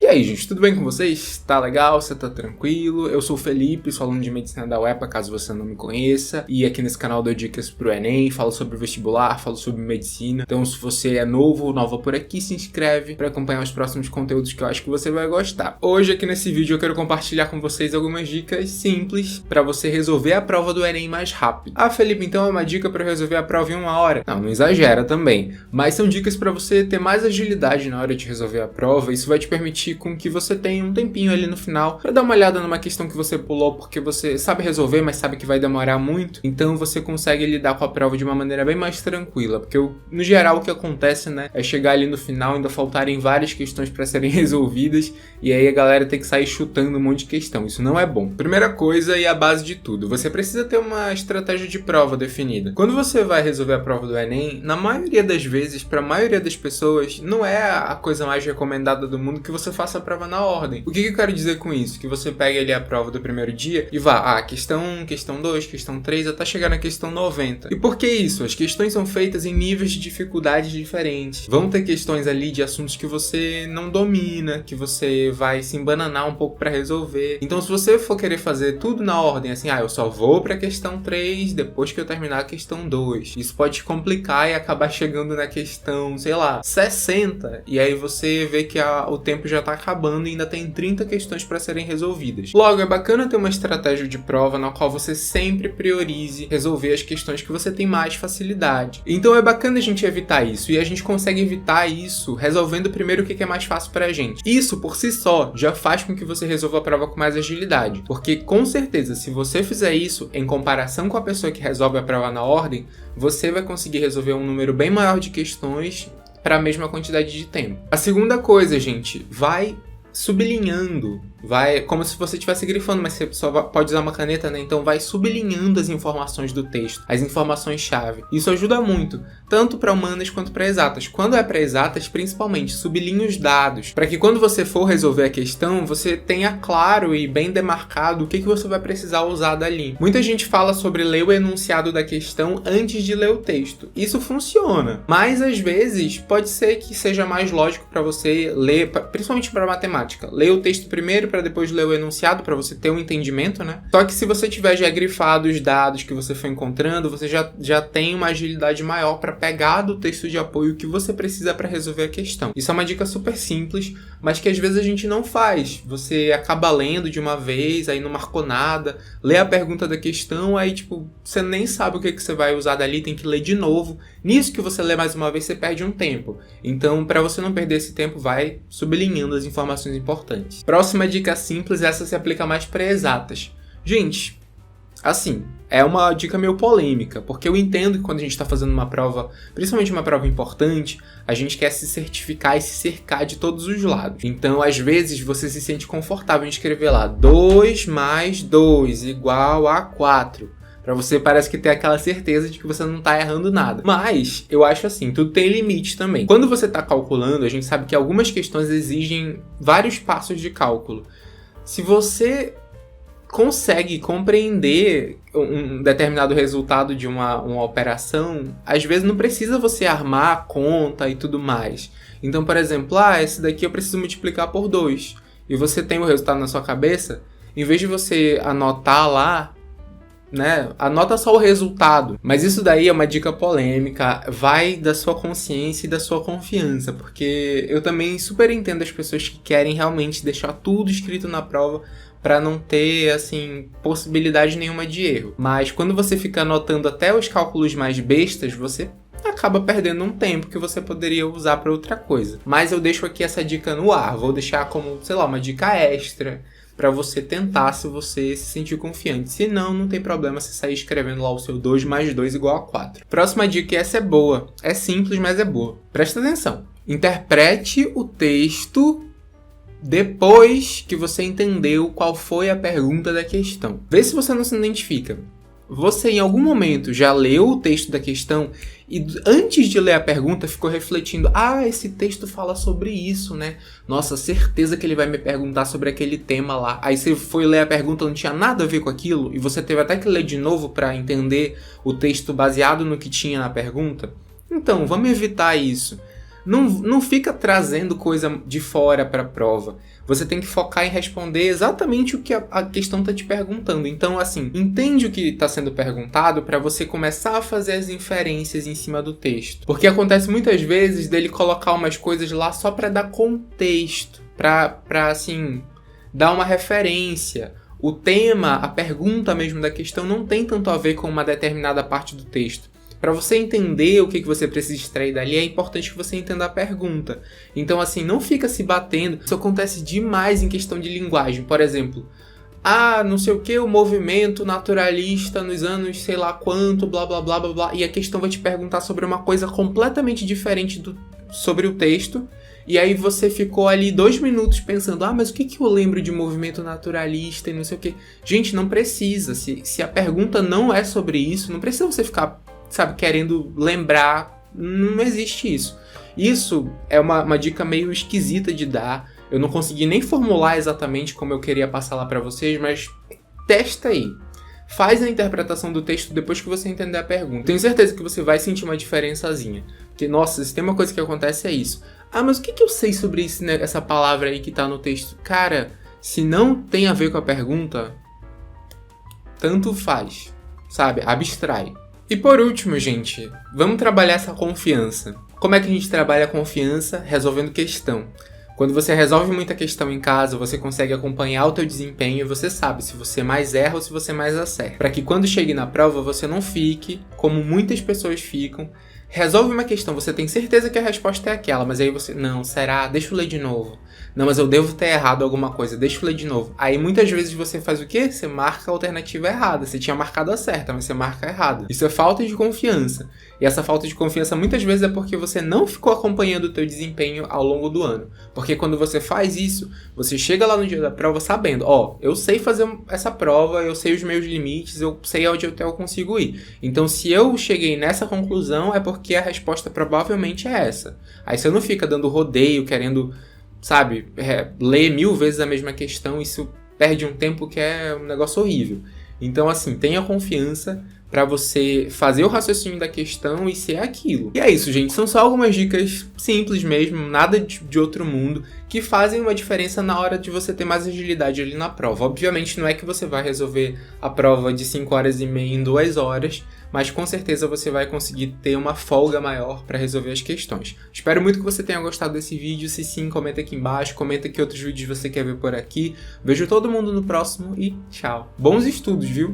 aí, gente, tudo bem com vocês? Tá legal? Você tá tranquilo? Eu sou o Felipe, sou aluno de Medicina da UEPA, caso você não me conheça. E aqui nesse canal eu dou dicas pro Enem, falo sobre vestibular, falo sobre medicina. Então se você é novo ou nova por aqui, se inscreve para acompanhar os próximos conteúdos que eu acho que você vai gostar. Hoje aqui nesse vídeo eu quero compartilhar com vocês algumas dicas simples para você resolver a prova do Enem mais rápido. Ah, Felipe, então é uma dica para resolver a prova em 1 hora? Não exagera também. Mas são dicas para você ter mais agilidade na hora de resolver a prova. Isso vai te permitir com que você tenha um tempinho ali no final para dar uma olhada numa questão que você pulou porque você sabe resolver, mas sabe que vai demorar muito. Então você consegue lidar com a prova de uma maneira bem mais tranquila, porque no geral o que acontece, né, é chegar ali no final ainda faltarem várias questões para serem resolvidas e aí a galera tem que sair chutando um monte de questão. Isso não é bom. Primeira coisa e a base de tudo, você precisa ter uma estratégia de prova definida. Quando você vai resolver a prova do Enem, na maioria das vezes, para a maioria das pessoas, não é a coisa mais recomendada do mundo que você faça a prova na ordem. O que eu quero dizer com isso? Que você pegue ali a prova do primeiro dia e vá, questão 1, questão 2, questão 3, até chegar na questão 90. E por que isso? As questões são feitas em níveis de dificuldade diferentes. Vão ter questões ali de assuntos que você não domina, que você vai se embananar um pouco para resolver. Então se você for querer fazer tudo na ordem, assim, eu só vou para a questão 3 depois que eu terminar a questão 2. Isso pode te complicar e acabar chegando na questão, sei lá, 60. E aí você vê que o tempo já tá acabando e ainda tem 30 questões para serem resolvidas. Logo, é bacana ter uma estratégia de prova na qual você sempre priorize resolver as questões que você tem mais facilidade. Então é bacana a gente evitar isso, e a gente consegue evitar isso resolvendo primeiro o que é mais fácil pra gente. Isso, por si só, já faz com que você resolva a prova com mais agilidade, porque com certeza, se você fizer isso, em comparação com a pessoa que resolve a prova na ordem, você vai conseguir resolver um número bem maior de questões para a mesma quantidade de tempo. A segunda coisa, gente, vai sublinhando, vai como se você estivesse grifando, mas você só pode usar uma caneta, né? Então vai sublinhando as informações do texto, as informações-chave. Isso ajuda muito, tanto para humanas quanto para exatas. Quando é para exatas, principalmente, sublinhe os dados, para que quando você for resolver a questão, você tenha claro e bem demarcado o que você vai precisar usar dali. Muita gente fala sobre ler o enunciado da questão antes de ler o texto. Isso funciona, mas às vezes pode ser que seja mais lógico para você ler, principalmente para matemática. Leia o texto primeiro para depois ler o enunciado, para você ter um entendimento, né? Só que se você tiver já grifado os dados que você foi encontrando, você já tem uma agilidade maior para pegar do texto de apoio o que você precisa para resolver a questão. Isso é uma dica super simples, mas que às vezes a gente não faz. Você acaba lendo de uma vez, aí não marcou nada, lê a pergunta da questão, aí você nem sabe o que você vai usar dali, tem que ler de novo. Nisso que você lê mais uma vez, você perde um tempo. Então, para você não perder esse tempo, vai sublinhando as informações importantes. Próxima dica simples, essa se aplica mais para exatas. Gente, assim, é uma dica meio polêmica, porque eu entendo que quando a gente está fazendo uma prova, principalmente uma prova importante, a gente quer se certificar e se cercar de todos os lados. Então, às vezes, você se sente confortável em escrever lá 2 mais 2 igual a 4. Pra você parece que ter aquela certeza de que você não tá errando nada. Mas, eu acho assim, tudo tem limite também. Quando você tá calculando, a gente sabe que algumas questões exigem vários passos de cálculo. Se você consegue compreender um determinado resultado de uma operação, às vezes não precisa você armar a conta e tudo mais. Então, por exemplo, esse daqui eu preciso multiplicar por 2. E você tem o resultado na sua cabeça, em vez de você anotar lá, né, anota só o resultado. Mas isso daí é uma dica polêmica, vai da sua consciência e da sua confiança, porque eu também super entendo as pessoas que querem realmente deixar tudo escrito na prova para não ter, assim, possibilidade nenhuma de erro. Mas quando você fica anotando até os cálculos mais bestas, você acaba perdendo um tempo que você poderia usar para outra coisa. Mas eu deixo aqui essa dica no ar, vou deixar como, sei lá, uma dica extra para você tentar, se você se sentir confiante. Se não, não tem problema você sair escrevendo lá o seu 2 mais 2 igual a 4. Próxima dica, e essa é boa. É simples, mas é boa. Presta atenção. Interprete o texto depois que você entendeu qual foi a pergunta da questão. Vê se você não se identifica. Você em algum momento já leu o texto da questão e antes de ler a pergunta ficou refletindo: esse texto fala sobre isso, né? Nossa, certeza que ele vai me perguntar sobre aquele tema lá. Aí você foi ler a pergunta, não tinha nada a ver com aquilo e você teve até que ler de novo para entender o texto baseado no que tinha na pergunta. Então, vamos evitar isso. Não fica trazendo coisa de fora para a prova. Você tem que focar em responder exatamente o que a questão está te perguntando. Então, assim, entende o que está sendo perguntado para você começar a fazer as inferências em cima do texto. Porque acontece muitas vezes dele colocar umas coisas lá só para dar contexto, para assim, dar uma referência. O tema, a pergunta mesmo da questão não tem tanto a ver com uma determinada parte do texto. Para você entender o que você precisa extrair dali, é importante que você entenda a pergunta. Então, assim, não fica se batendo. Isso acontece demais em questão de linguagem. Por exemplo, não sei o que, o movimento naturalista nos anos sei lá quanto, blá, blá, blá, blá, blá. E a questão vai te perguntar sobre uma coisa completamente diferente sobre o texto. E aí você ficou ali 2 minutos pensando, mas o que eu lembro de movimento naturalista e não sei o que. Gente, não precisa. Se a pergunta não é sobre isso, não precisa você ficar, querendo lembrar. Não existe isso. Isso é uma dica meio esquisita de dar. Eu não consegui nem formular exatamente como eu queria passar lá pra vocês, mas testa aí. Faz a interpretação do texto depois que você entender a pergunta. Tenho certeza que você vai sentir uma diferençazinha. Porque, nossa, se tem uma coisa que acontece é isso. Mas o que eu sei sobre isso, né, essa palavra aí que tá no texto? Cara, se não tem a ver com a pergunta, tanto faz, abstrai. E por último, gente, vamos trabalhar essa confiança. Como é que a gente trabalha a confiança? Resolvendo questão. Quando você resolve muita questão em casa, você consegue acompanhar o teu desempenho e você sabe se você mais erra ou se você mais acerta. Para que quando chegue na prova, você não fique, como muitas pessoas ficam, resolve uma questão, você tem certeza que a resposta é aquela, mas aí você, não, será? Deixa eu ler de novo. Não, mas eu devo ter errado alguma coisa, deixa eu ler de novo. Aí muitas vezes você faz o quê? Você marca a alternativa errada. Você tinha marcado a certa, mas você marca a errada. Isso é falta de confiança. E essa falta de confiança muitas vezes é porque você não ficou acompanhando o teu desempenho ao longo do ano. Porque quando você faz isso, você chega lá no dia da prova sabendo, eu sei fazer essa prova, eu sei os meus limites, eu sei onde eu consigo ir. Então se eu cheguei nessa conclusão é porque a resposta provavelmente é essa. Aí você não fica dando rodeio, querendo, ler 1000 vezes a mesma questão, isso perde um tempo que é um negócio horrível. Então, assim, tenha confiança para você fazer o raciocínio da questão e ser aquilo. E é isso, gente. São só algumas dicas simples mesmo, nada de outro mundo, que fazem uma diferença na hora de você ter mais agilidade ali na prova. Obviamente, não é que você vai resolver a prova de 5 horas e meia em 2 horas, mas com certeza você vai conseguir ter uma folga maior para resolver as questões. Espero muito que você tenha gostado desse vídeo. Se sim, comenta aqui embaixo, comenta que outros vídeos você quer ver por aqui. Vejo todo mundo no próximo e tchau. Bons estudos, viu?